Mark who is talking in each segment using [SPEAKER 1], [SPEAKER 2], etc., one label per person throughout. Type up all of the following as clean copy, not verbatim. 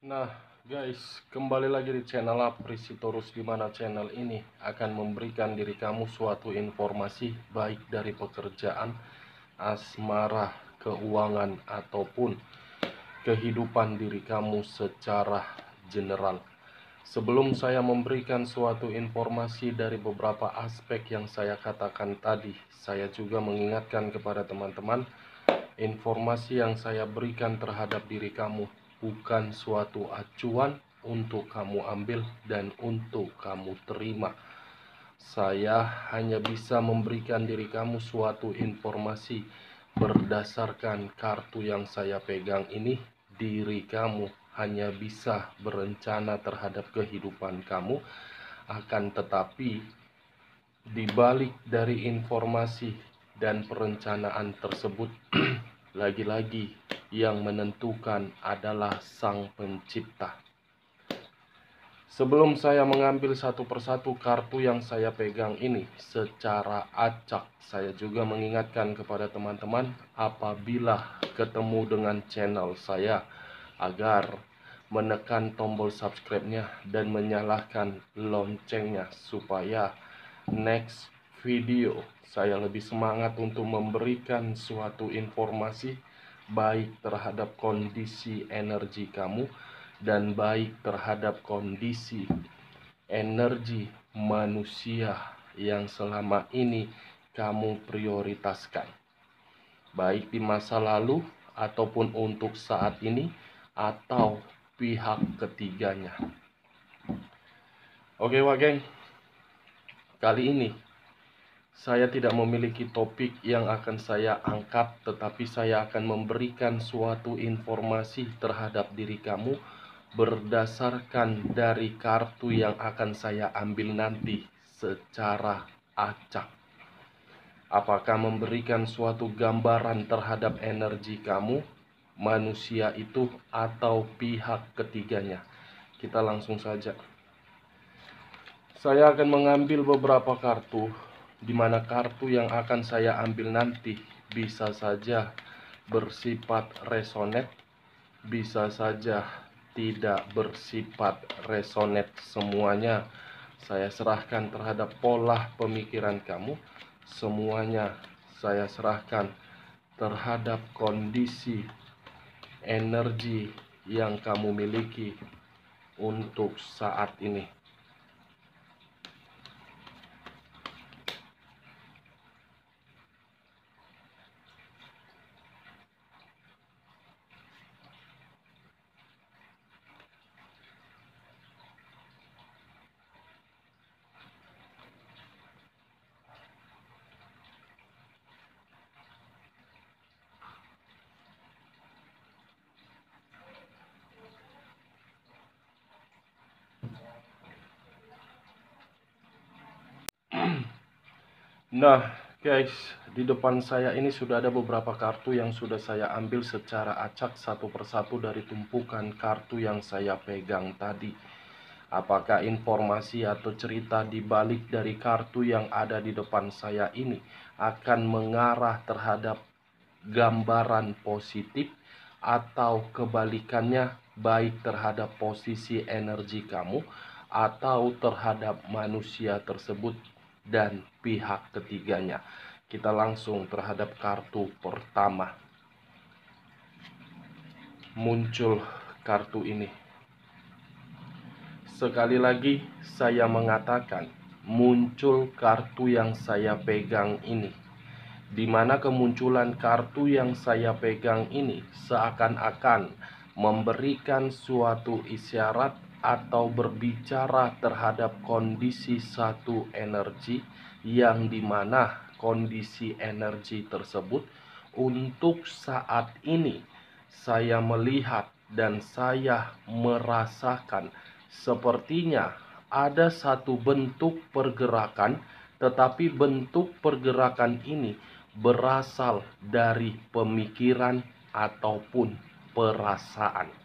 [SPEAKER 1] Nah, guys, kembali lagi di channel Aprisitorus, di mana channel ini akan memberikan diri kamu suatu informasi baik dari pekerjaan, asmara, keuangan, ataupun kehidupan diri kamu secara general. Sebelum saya memberikan suatu informasi dari beberapa aspek yang saya katakan tadi, saya juga mengingatkan kepada teman-teman, informasi yang saya berikan terhadap diri kamu bukan suatu acuan untuk kamu ambil dan untuk kamu terima. Saya hanya bisa memberikan diri kamu suatu informasi berdasarkan kartu yang saya pegang ini. Diri kamu hanya bisa berencana terhadap kehidupan kamu, akan tetapi di balik dari informasi dan perencanaan tersebut, lagi-lagi yang menentukan adalah Sang Pencipta. Sebelum saya mengambil satu persatu kartu yang saya pegang ini secara acak, saya juga mengingatkan kepada teman-teman apabila ketemu dengan channel saya agar menekan tombol subscribe-nya dan menyalakan loncengnya supaya next video saya lebih semangat untuk memberikan suatu informasi baik terhadap kondisi energi kamu dan baik terhadap kondisi energi manusia yang selama ini kamu prioritaskan, baik di masa lalu ataupun untuk saat ini atau pihak ketiganya. Oke, geng, kali ini saya tidak memiliki topik yang akan saya angkat, tetapi saya akan memberikan suatu informasi terhadap diri kamu berdasarkan dari kartu yang akan saya ambil nanti secara acak. Apakah memberikan suatu gambaran terhadap energi kamu, manusia itu, atau pihak ketiganya? Kita langsung saja. Saya akan mengambil beberapa kartu, di mana kartu yang akan saya ambil nanti bisa saja bersifat resonate, bisa saja tidak bersifat resonate. Semuanya saya serahkan terhadap pola pemikiran kamu. Semuanya saya serahkan terhadap kondisi energi yang kamu miliki untuk saat ini. Nah, guys, di depan saya ini sudah ada beberapa kartu yang sudah saya ambil secara acak satu persatu dari tumpukan kartu yang saya pegang tadi. Apakah informasi atau cerita di balik dari kartu yang ada di depan saya ini akan mengarah terhadap gambaran positif atau kebalikannya, baik terhadap posisi energi kamu atau terhadap manusia tersebut dan pihak ketiganya? Kita langsung terhadap kartu pertama. Muncul kartu ini. Sekali lagi saya mengatakan, muncul kartu yang saya pegang ini, di mana kemunculan kartu yang saya pegang ini seakan-akan memberikan suatu isyarat atau berbicara terhadap kondisi satu energi, yang dimana kondisi energi tersebut untuk saat ini saya melihat dan saya merasakan sepertinya ada satu bentuk pergerakan, tetapi bentuk pergerakan ini berasal dari pemikiran ataupun perasaan.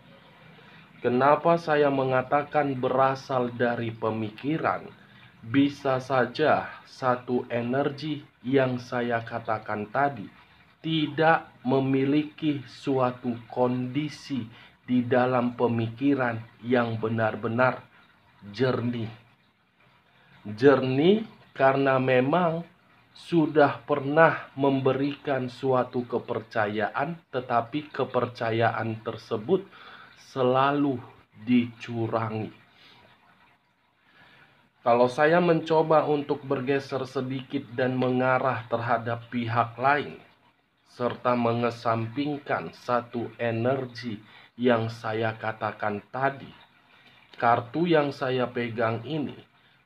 [SPEAKER 1] Kenapa saya mengatakan berasal dari pemikiran? Bisa saja satu energi yang saya katakan tadi tidak memiliki suatu kondisi di dalam pemikiran yang benar-benar jernih. Jernih karena memang sudah pernah memberikan suatu kepercayaan, tetapi kepercayaan tersebut selalu dicurangi. Kalau saya mencoba untuk bergeser sedikit dan mengarah terhadap pihak lain, serta mengesampingkan satu energi yang saya katakan tadi, kartu yang saya pegang ini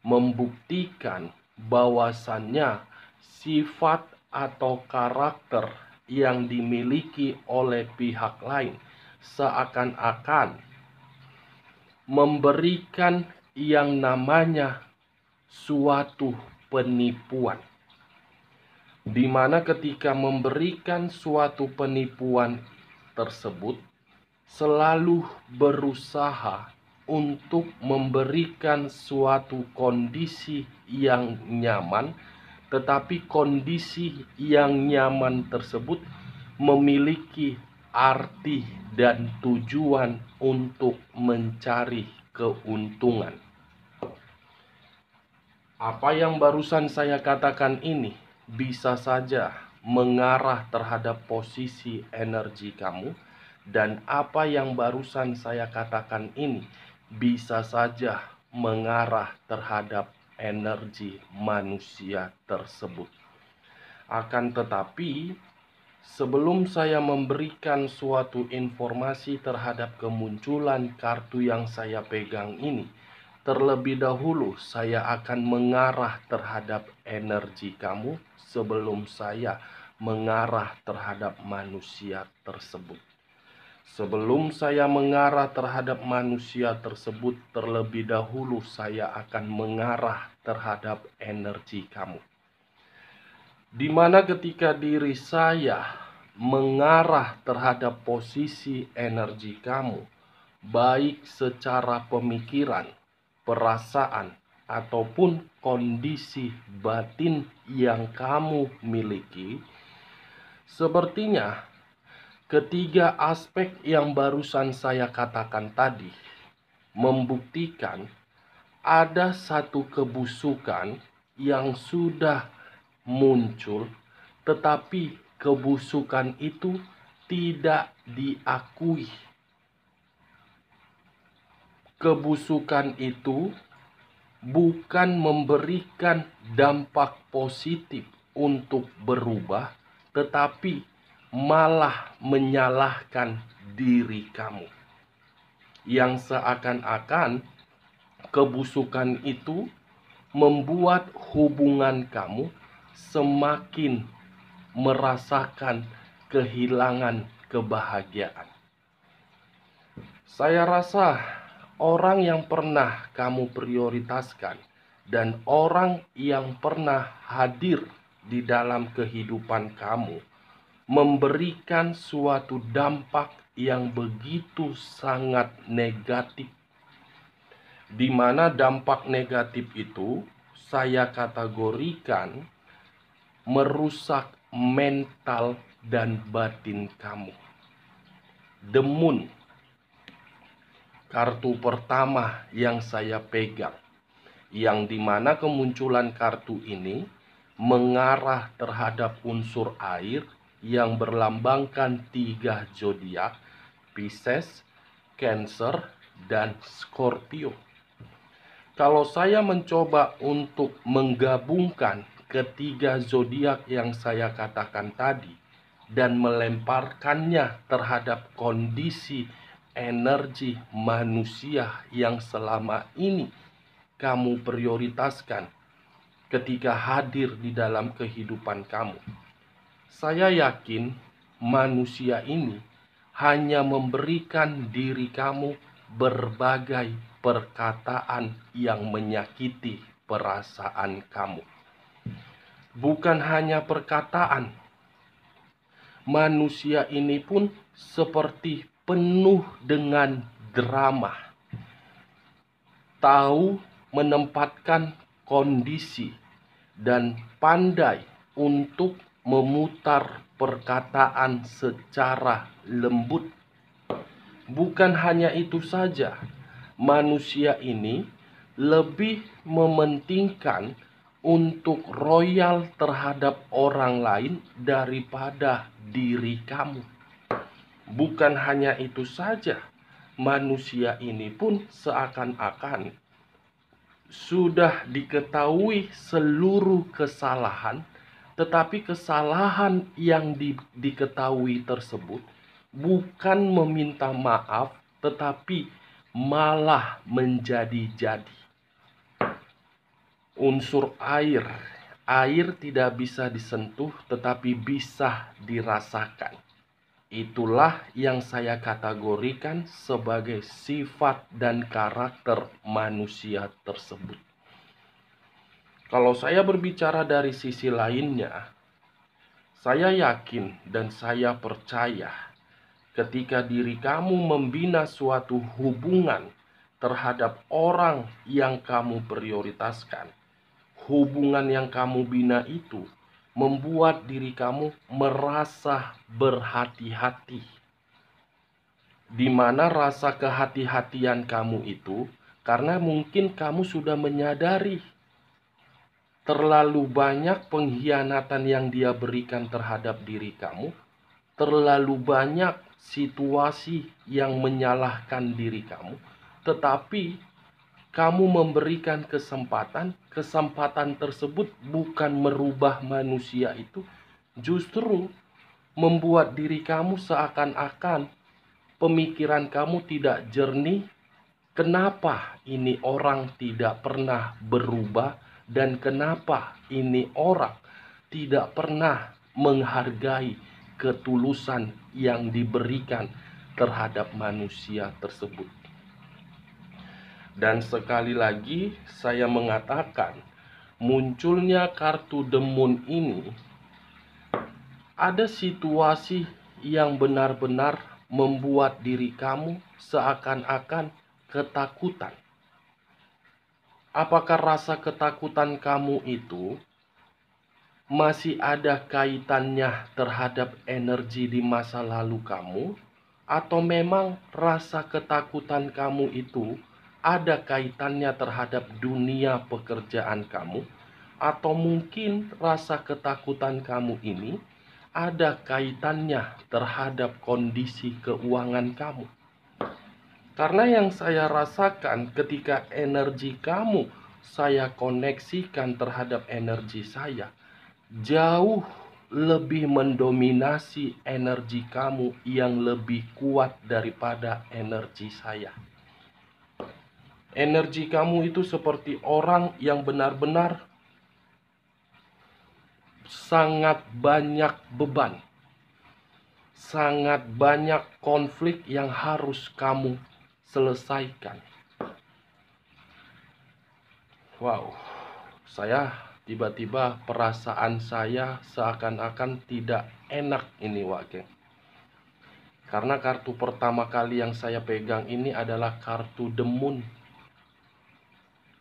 [SPEAKER 1] membuktikan bahwasannya sifat atau karakter yang dimiliki oleh pihak lain seakan-akan memberikan yang namanya suatu penipuan, di mana ketika memberikan suatu penipuan tersebut selalu berusaha untuk memberikan suatu kondisi yang nyaman, tetapi kondisi yang nyaman tersebut memiliki arti dan tujuan untuk mencari keuntungan. Apa yang barusan saya katakan ini bisa saja mengarah terhadap posisi energi kamu, dan apa yang barusan saya katakan ini bisa saja mengarah terhadap energi manusia tersebut. Akan tetapi, sebelum saya memberikan suatu informasi terhadap kemunculan kartu yang saya pegang ini, terlebih dahulu saya akan mengarah terhadap energi kamu sebelum saya mengarah terhadap manusia tersebut. Sebelum saya mengarah terhadap manusia tersebut, terlebih dahulu saya akan mengarah terhadap energi kamu. Di mana ketika diri saya mengarah terhadap posisi energi kamu, baik secara pemikiran, perasaan, ataupun kondisi batin yang kamu miliki, sepertinya ketiga aspek yang barusan saya katakan tadi membuktikan ada satu kebusukan yang sudah muncul, tetapi kebusukan itu tidak diakui. Kebusukan itu bukan memberikan dampak positif untuk berubah, tetapi malah menyalahkan diri kamu. Yang seakan-akan kebusukan itu membuat hubungan kamu semakin merasakan kehilangan kebahagiaan. Saya rasa orang yang pernah kamu prioritaskan dan orang yang pernah hadir di dalam kehidupan kamu memberikan suatu dampak yang begitu sangat negatif, di mana dampak negatif itu saya kategorikan merusak mental dan batin kamu. The Moon, kartu pertama yang saya pegang, yang dimana kemunculan kartu ini mengarah terhadap unsur air yang berlambangkan 3 zodiak, Pisces, Cancer, dan Scorpio. Kalau saya mencoba untuk menggabungkan ketiga zodiak yang saya katakan tadi dan melemparkannya terhadap kondisi energi manusia yang selama ini kamu prioritaskan ketika hadir di dalam kehidupan kamu, saya yakin manusia ini hanya memberikan diri kamu berbagai perkataan yang menyakiti perasaan kamu. Bukan hanya perkataan, manusia ini pun seperti penuh dengan drama, tahu menempatkan kondisi dan pandai untuk memutar perkataan secara lembut, Bukan hanya itu saja, manusia ini lebih mementingkan untuk royal terhadap orang lain daripada diri kamu. Bukan hanya itu saja, manusia ini pun seakan-akan sudah diketahui seluruh kesalahan, tetapi kesalahan yang diketahui tersebut bukan meminta maaf, tetapi malah menjadi-jadi. Unsur air, air tidak bisa disentuh, tetapi bisa dirasakan. Itulah yang saya kategorikan sebagai sifat dan karakter manusia tersebut. Kalau saya berbicara dari sisi lainnya, saya yakin dan saya percaya ketika diri kamu membina suatu hubungan terhadap orang yang kamu prioritaskan, hubungan yang kamu bina itu membuat diri kamu merasa berhati-hati. Di mana rasa kehati-hatian kamu itu karena mungkin kamu sudah menyadari terlalu banyak pengkhianatan yang dia berikan terhadap diri kamu, terlalu banyak situasi yang menyalahkan diri kamu, tetapi kamu memberikan kesempatan tersebut bukan merubah manusia itu, justru membuat diri kamu seakan-akan pemikiran kamu tidak jernih. Kenapa ini orang tidak pernah berubah dan kenapa ini orang tidak pernah menghargai ketulusan yang diberikan terhadap manusia tersebut. Dan sekali lagi saya mengatakan, munculnya kartu The Moon ini ada situasi yang benar-benar membuat diri kamu seakan-akan ketakutan. Apakah rasa ketakutan kamu itu masih ada kaitannya terhadap energi di masa lalu kamu? Atau memang rasa ketakutan kamu itu ada kaitannya terhadap dunia pekerjaan kamu? Atau mungkin rasa ketakutan kamu ini ada kaitannya terhadap kondisi keuangan kamu? Karena yang saya rasakan ketika energi kamu saya koneksikan terhadap energi saya, jauh lebih mendominasi energi kamu yang lebih kuat daripada energi saya. Energi kamu itu seperti orang yang benar-benar sangat banyak beban, sangat banyak konflik yang harus kamu selesaikan. Wow, saya tiba-tiba perasaan saya seakan-akan tidak enak ini, Wak Geng. Karena kartu pertama kali yang saya pegang ini adalah kartu The Moon.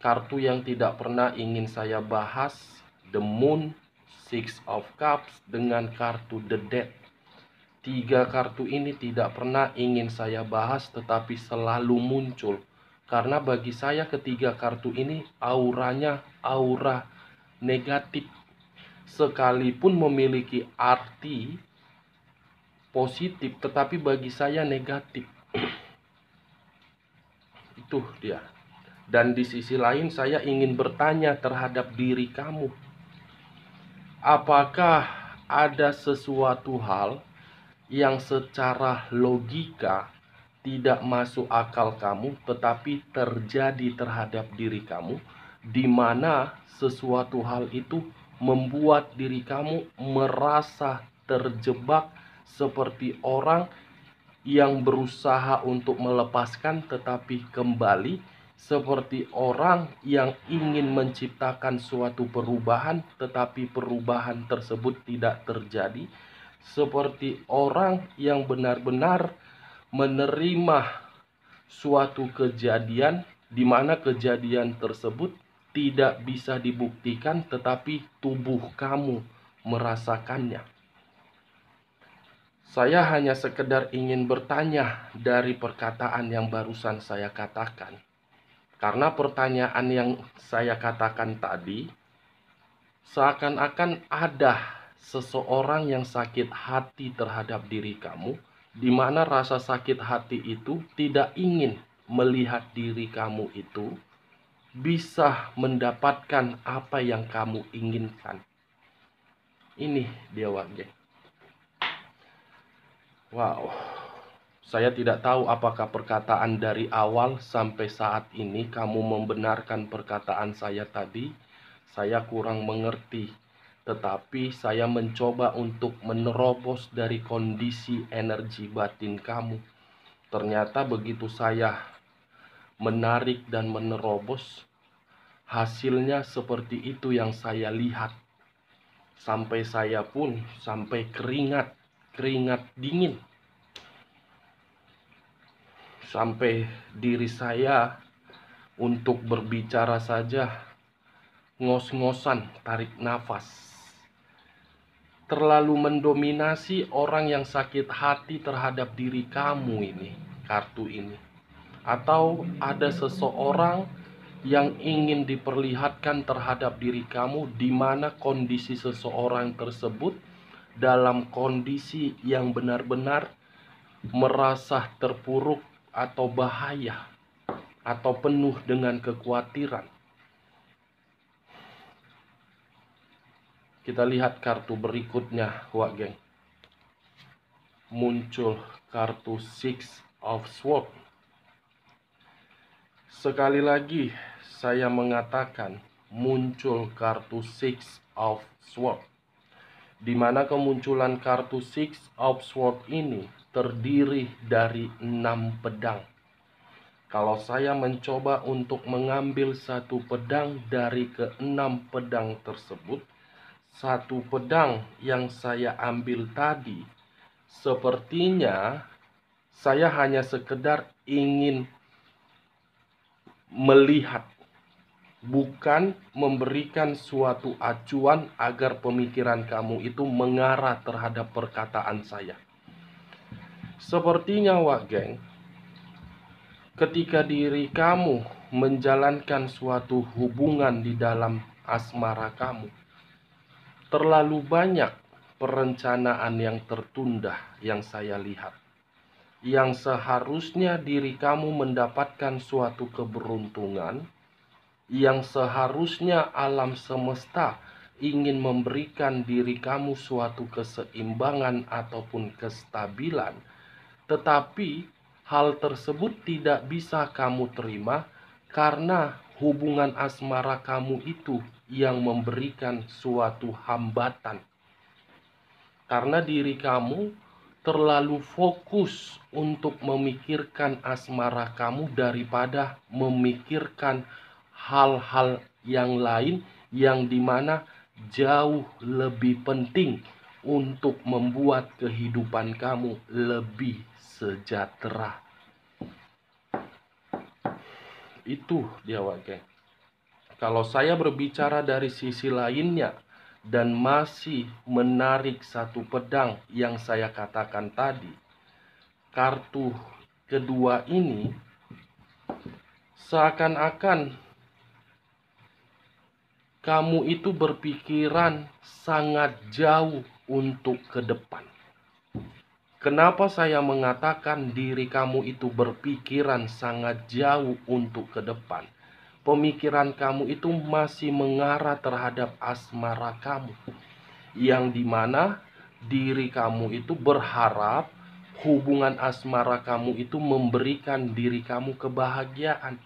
[SPEAKER 1] Kartu yang tidak pernah ingin saya bahas, The Moon, Six of Cups, dengan kartu The Death. 3 kartu ini tidak pernah ingin saya bahas, tetapi selalu muncul. Karena bagi saya ketiga kartu ini auranya aura negatif. Sekalipun memiliki arti positif, tetapi bagi saya negatif. Itu dia. Dan di sisi lain saya ingin bertanya terhadap diri kamu. Apakah ada sesuatu hal yang secara logika tidak masuk akal kamu, tetapi terjadi terhadap diri kamu, di mana sesuatu hal itu membuat diri kamu merasa terjebak seperti orang yang berusaha untuk melepaskan tetapi kembali, seperti orang yang ingin menciptakan suatu perubahan tetapi perubahan tersebut tidak terjadi, seperti orang yang benar-benar menerima suatu kejadian di mana kejadian tersebut tidak bisa dibuktikan tetapi tubuh kamu merasakannya. Saya hanya sekedar ingin bertanya dari perkataan yang barusan saya katakan. Karena pertanyaan yang saya katakan tadi, seakan-akan ada seseorang yang sakit hati terhadap diri kamu, di mana rasa sakit hati itu tidak ingin melihat diri kamu itu bisa mendapatkan apa yang kamu inginkan. Ini dia wajah. Wow. Saya tidak tahu apakah perkataan dari awal sampai saat ini kamu membenarkan perkataan saya tadi. Saya kurang mengerti. Tetapi saya mencoba untuk menerobos dari kondisi energi batin kamu. Ternyata begitu saya menarik dan menerobos, hasilnya seperti itu yang saya lihat. Sampai saya pun sampai keringat dingin. Sampai diri saya untuk berbicara saja ngos-ngosan, tarik nafas. Terlalu mendominasi orang yang sakit hati terhadap diri kamu ini, kartu ini. Atau ada seseorang yang ingin diperlihatkan terhadap diri kamu, di mana kondisi seseorang tersebut dalam kondisi yang benar-benar merasa terpuruk atau bahaya, atau penuh dengan kekhawatiran. Kita lihat kartu berikutnya, Wak Geng. Muncul kartu Six of Swords. Sekali lagi saya mengatakan muncul kartu Six of Swords, di mana kemunculan kartu Six of Swords ini terdiri dari 6 pedang. Kalau saya mencoba untuk mengambil satu pedang dari ke-6 pedang tersebut, satu pedang yang saya ambil tadi, sepertinya saya hanya sekedar ingin melihat, bukan memberikan suatu acuan agar pemikiran kamu itu mengarah terhadap perkataan saya. Sepertinya, Wak Geng, ketika diri kamu menjalankan suatu hubungan di dalam asmara kamu, terlalu banyak perencanaan yang tertunda yang saya lihat. Yang seharusnya diri kamu mendapatkan suatu keberuntungan, yang seharusnya alam semesta ingin memberikan diri kamu suatu keseimbangan ataupun kestabilan, tetapi hal tersebut tidak bisa kamu terima karena hubungan asmara kamu itu yang memberikan suatu hambatan. Karena diri kamu terlalu fokus untuk memikirkan asmara kamu daripada memikirkan hal-hal yang lain yang dimana jauh lebih penting untuk membuat kehidupan kamu lebih sejahtera. Itu dia, Wak. Kalau saya berbicara dari sisi lainnya dan masih menarik satu pedang yang saya katakan tadi, kartu kedua ini seakan-akan kamu itu berpikiran sangat jauh untuk ke depan. Kenapa saya mengatakan diri kamu itu berpikiran sangat jauh untuk ke depan? Pemikiran kamu itu masih mengarah terhadap asmara kamu, yang dimana diri kamu itu berharap hubungan asmara kamu itu memberikan diri kamu kebahagiaan.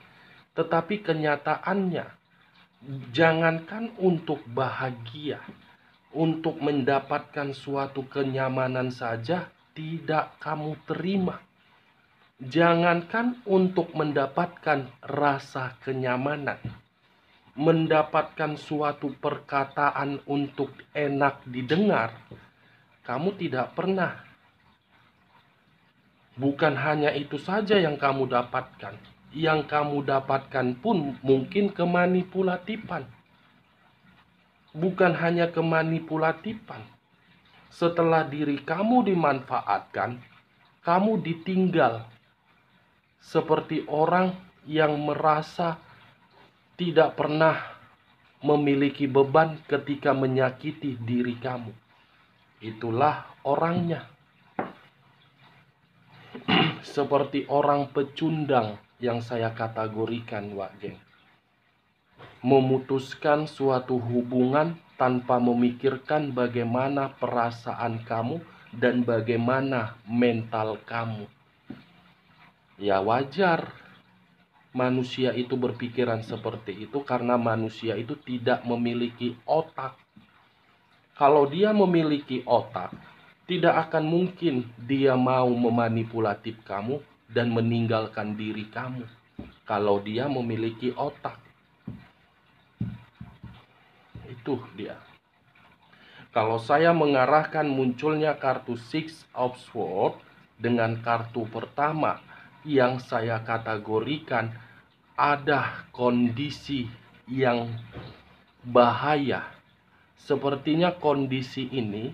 [SPEAKER 1] Tetapi kenyataannya, jangankan untuk bahagia, untuk mendapatkan suatu kenyamanan saja tidak kamu terima. Jangankan untuk mendapatkan rasa kenyamanan, mendapatkan suatu perkataan untuk enak didengar, kamu tidak pernah. Bukan hanya itu saja yang kamu dapatkan. Yang kamu dapatkan pun mungkin kemanipulatifan. Bukan hanya kemanipulatifan, Setelah diri kamu dimanfaatkan, kamu ditinggal seperti orang yang merasa tidak pernah memiliki beban ketika menyakiti diri kamu. Itulah orangnya. Seperti orang pecundang yang saya kategorikan, Wak Geng. Memutuskan suatu hubungan tanpa memikirkan bagaimana perasaan kamu dan bagaimana mental kamu. Ya wajar manusia itu berpikiran seperti itu karena manusia itu tidak memiliki otak. Kalau dia memiliki otak, tidak akan mungkin dia mau memanipulatif kamu dan meninggalkan diri kamu. Kalau dia memiliki otak. Itu dia. Kalau saya mengarahkan munculnya kartu Six of Swords dengan kartu pertama yang saya kategorikan ada kondisi yang bahaya. Sepertinya kondisi ini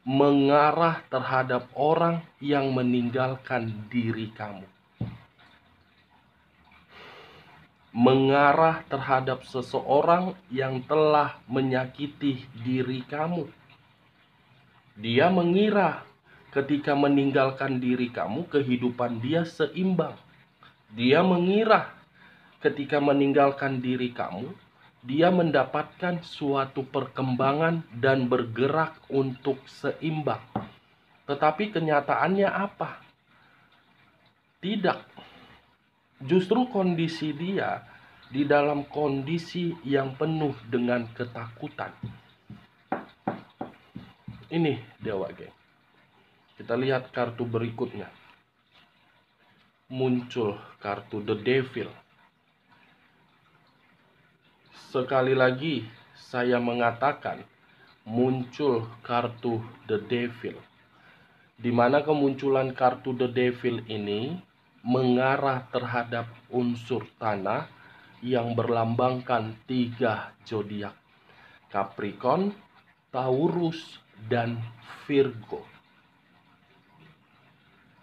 [SPEAKER 1] mengarah terhadap orang yang meninggalkan diri kamu. Mengarah terhadap seseorang yang telah menyakiti diri kamu. Dia mengira ketika meninggalkan diri kamu, kehidupan dia seimbang. Dia mengira ketika meninggalkan diri kamu, dia mendapatkan suatu perkembangan dan bergerak untuk seimbang. Tetapi kenyataannya apa? Tidak. Justru kondisi dia di dalam kondisi yang penuh dengan ketakutan. Ini dia, Wak Geng. Kita lihat kartu berikutnya. Muncul kartu The Devil. Sekali lagi saya mengatakan muncul kartu The Devil. Di mana kemunculan kartu The Devil ini mengarah terhadap unsur tanah yang berlambangkan 3 zodiak. Capricorn, Taurus, dan Virgo.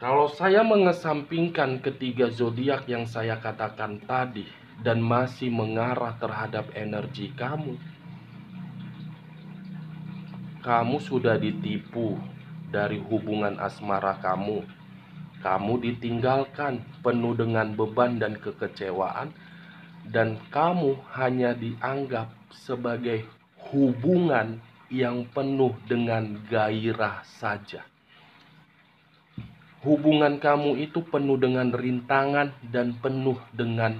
[SPEAKER 1] Kalau saya mengesampingkan ketiga zodiak yang saya katakan tadi dan masih mengarah terhadap energi kamu, kamu sudah ditipu dari hubungan asmara kamu. Kamu ditinggalkan penuh dengan beban dan kekecewaan, dan kamu hanya dianggap sebagai hubungan yang penuh dengan gairah saja. Hubungan kamu itu penuh dengan rintangan dan penuh dengan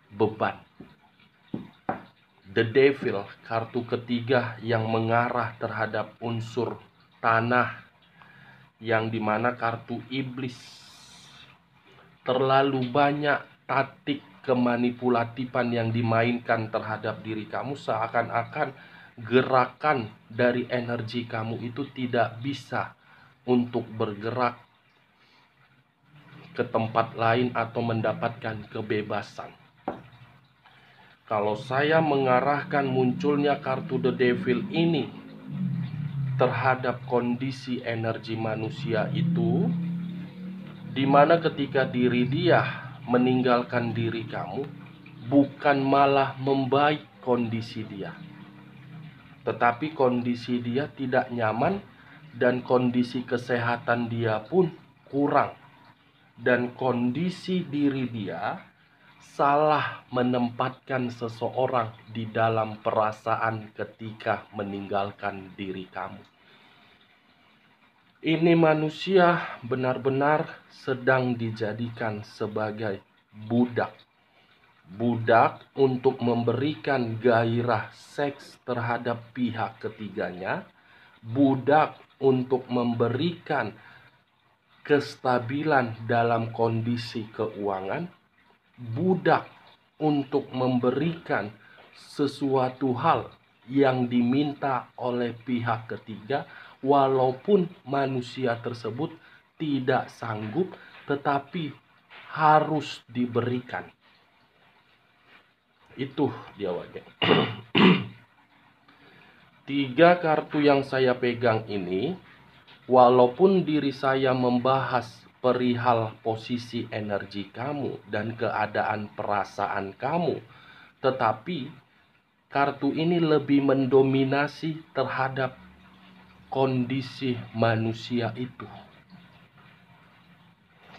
[SPEAKER 1] beban. The Devil, kartu ketiga yang mengarah terhadap unsur tanah, yang dimana kartu iblis. Terlalu banyak taktik kemanipulatifan yang dimainkan terhadap diri kamu, seakan-akan gerakan dari energi kamu itu tidak bisa untuk bergerak ke tempat lain atau mendapatkan kebebasan. Kalau saya mengarahkan munculnya kartu The Devil ini terhadap kondisi energi manusia itu, di mana ketika diri dia meninggalkan diri kamu, bukan malah membaik kondisi dia, tetapi kondisi dia tidak nyaman dan kondisi kesehatan dia pun kurang. Dan kondisi diri dia salah menempatkan seseorang di dalam perasaan ketika meninggalkan diri kamu. Ini manusia benar-benar sedang dijadikan sebagai budak. Budak untuk memberikan gairah seks terhadap pihak ketiganya. Budak untuk memberikan kestabilan dalam kondisi keuangan, budak untuk memberikan sesuatu hal yang diminta oleh pihak ketiga, walaupun manusia tersebut tidak sanggup, tetapi harus diberikan. Itu dia, Wak Geng. 3 kartu yang saya pegang ini Walaupun diri saya membahas perihal posisi energi kamu dan keadaan perasaan kamu, tetapi kartu ini lebih mendominasi terhadap kondisi manusia itu.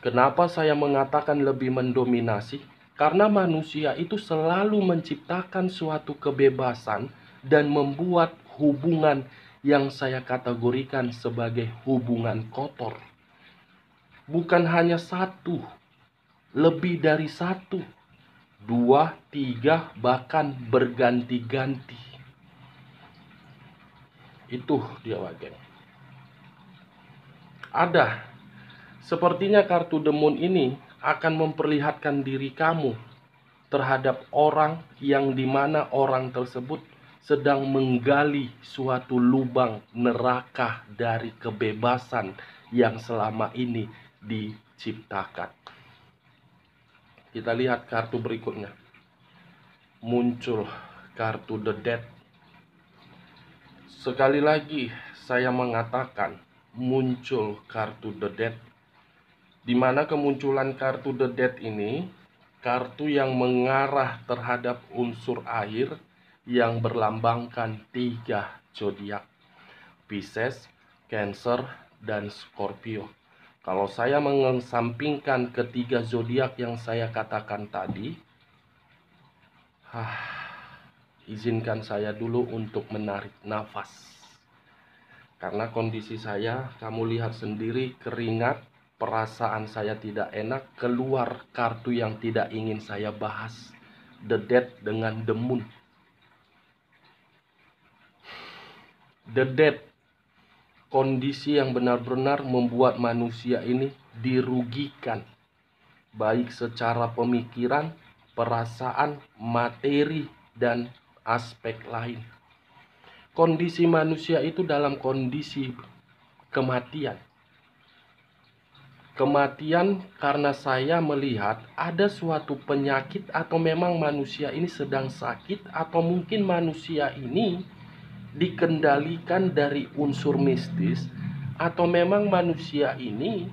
[SPEAKER 1] Kenapa saya mengatakan lebih mendominasi? Karena manusia itu selalu menciptakan suatu kebebasan dan membuat hubungan yang saya kategorikan sebagai hubungan kotor. Bukan hanya satu, lebih dari satu, 2, 3, bahkan berganti-ganti. Itu dia wagen. Sepertinya kartu The Moon ini akan memperlihatkan diri kamu terhadap orang yang dimana orang tersebut sedang menggali suatu lubang neraka dari kebebasan yang selama ini diciptakan. Kita lihat kartu berikutnya. Muncul kartu The Death. Sekali lagi saya mengatakan muncul kartu The Death, di mana kemunculan kartu The Death ini kartu yang mengarah terhadap unsur air yang berlambangkan 3 zodiak, Pisces, Cancer, dan Scorpio. Kalau saya mengesampingkan ketiga zodiak yang saya katakan tadi, izinkan saya dulu untuk menarik nafas. Karena kondisi saya, kamu lihat sendiri, keringat, perasaan saya tidak enak, keluar kartu yang tidak ingin saya bahas. The Death dengan The Moon. The Death, kondisi yang benar-benar membuat manusia ini dirugikan. Baik secara pemikiran, perasaan, materi, dan aspek lain. Kondisi manusia itu dalam kondisi kematian. Kematian karena saya melihat ada suatu penyakit, atau memang manusia ini sedang sakit, atau mungkin manusia ini dikendalikan dari unsur mistis, atau memang manusia ini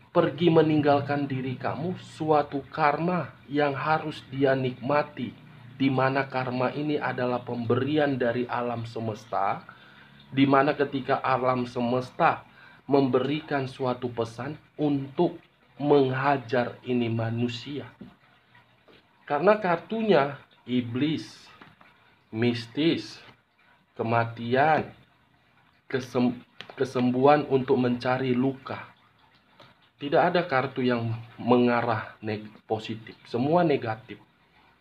[SPEAKER 1] pergi meninggalkan diri kamu, suatu karma yang harus dia nikmati, di mana karma ini adalah pemberian dari alam semesta, di mana ketika alam semesta memberikan suatu pesan untuk menghajar ini manusia. Karena kartunya iblis, mistis, kematian, kesembuhan untuk mencari luka. Tidak ada kartu yang mengarah positif, semua negatif.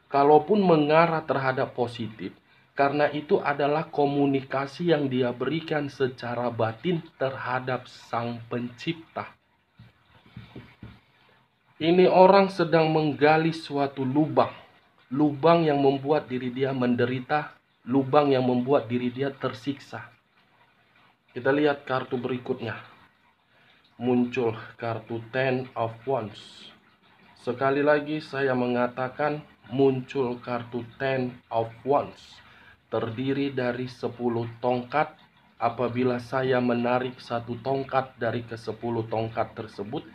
[SPEAKER 1] Kalaupun mengarah terhadap positif, karena itu adalah komunikasi yang dia berikan secara batin terhadap Sang Pencipta. Ini orang sedang menggali suatu lubang, lubang yang membuat diri dia menderita, lubang yang membuat diri dia tersiksa. Kita lihat kartu berikutnya. Muncul kartu Ten of Wands. Sekali lagi saya mengatakan muncul kartu Ten of Wands. Terdiri dari 10 tongkat. Apabila saya menarik satu tongkat dari ke-10 tongkat tersebut,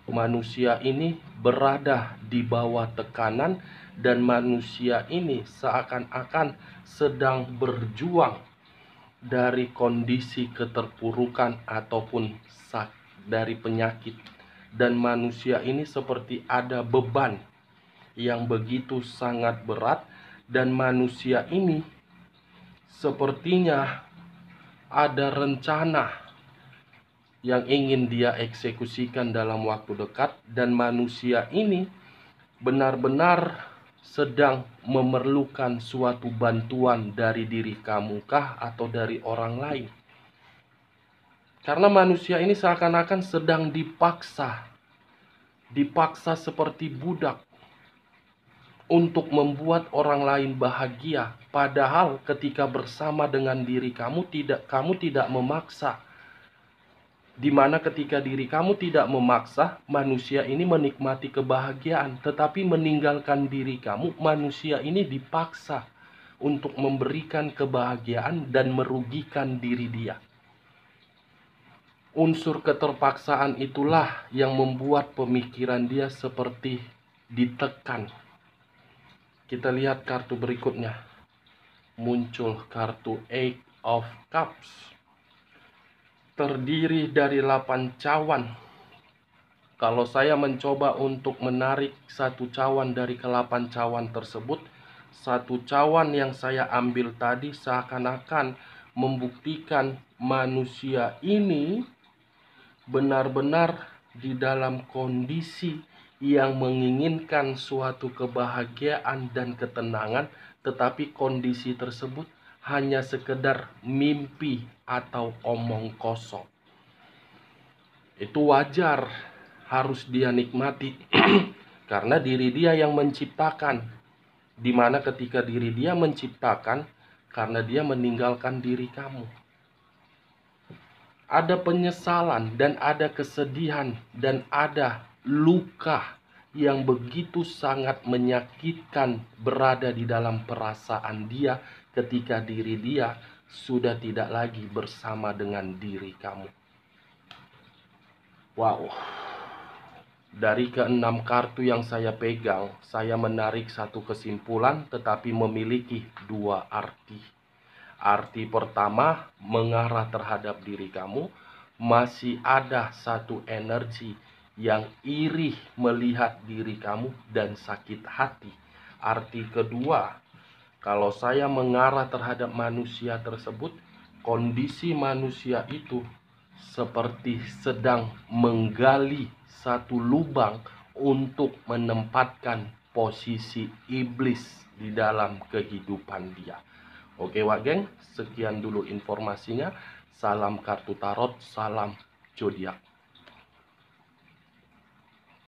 [SPEAKER 1] manusia ini berada di bawah tekanan, dan manusia ini seakan-akan sedang berjuang dari kondisi keterpurukan ataupun dari penyakit. Dan manusia ini seperti ada beban yang begitu sangat berat, dan manusia ini sepertinya ada rencana yang ingin dia eksekusikan dalam waktu dekat, dan manusia ini benar-benar sedang memerlukan suatu bantuan dari diri kamu kah atau dari orang lain. Karena manusia ini seakan-akan sedang dipaksa seperti budak untuk membuat orang lain bahagia, padahal ketika bersama dengan diri kamu tidak memaksa. Dimana ketika diri kamu tidak memaksa, manusia ini menikmati kebahagiaan, tetapi meninggalkan diri kamu, manusia ini dipaksa untuk memberikan kebahagiaan dan merugikan diri dia. Unsur keterpaksaan itulah yang membuat pemikiran dia seperti ditekan. Kita lihat kartu berikutnya. Muncul kartu Eight of Cups. Terdiri dari 8 cawan. Kalau saya mencoba untuk menarik satu cawan dari ke-8 cawan tersebut, satu cawan yang saya ambil tadi seakan-akan membuktikan manusia ini benar-benar di dalam kondisi yang menginginkan suatu kebahagiaan dan ketenangan, tetapi kondisi tersebut hanya sekedar mimpi atau omong kosong. Itu wajar, harus dia nikmati karena diri dia yang menciptakan. Dimana ketika diri dia menciptakan, karena dia meninggalkan diri kamu. Ada penyesalan dan ada kesedihan dan ada luka yang begitu sangat menyakitkan berada di dalam perasaan dia ketika diri dia sudah tidak lagi bersama dengan diri kamu. Wow. Dari ke-6 kartu yang saya pegang, saya menarik satu kesimpulan tetapi memiliki 2 arti. Arti pertama mengarah terhadap diri kamu, masih ada satu energi yang iri melihat diri kamu dan sakit hati. Arti kedua, kalau saya mengarah terhadap manusia tersebut, kondisi manusia itu seperti sedang menggali satu lubang untuk menempatkan posisi iblis di dalam kehidupan dia. Oke Wak Geng, sekian dulu informasinya. Salam kartu tarot, salam zodiak.